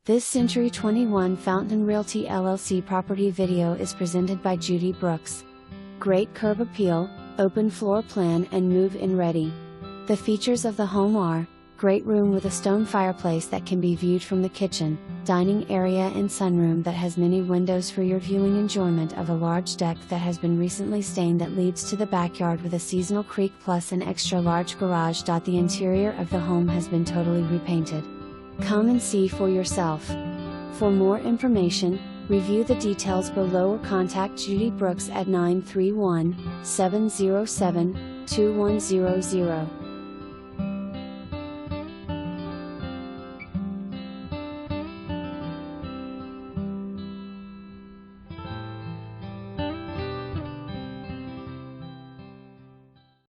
This Century 21 Fountain Realty LLC property video is presented by Judy Brooks. Great curb appeal, open floor plan and move-in ready. The features of the home are: great room with a stone fireplace that can be viewed from the kitchen, dining area and sunroom that has many windows for your viewing enjoyment of a large deck that has been recently stained that leads to the backyard with a seasonal creek plus an extra large garage. The interior of the home has been totally repainted. Come and see for yourself. For more information, review the details below or contact Judy Brooks at 931-707-2100.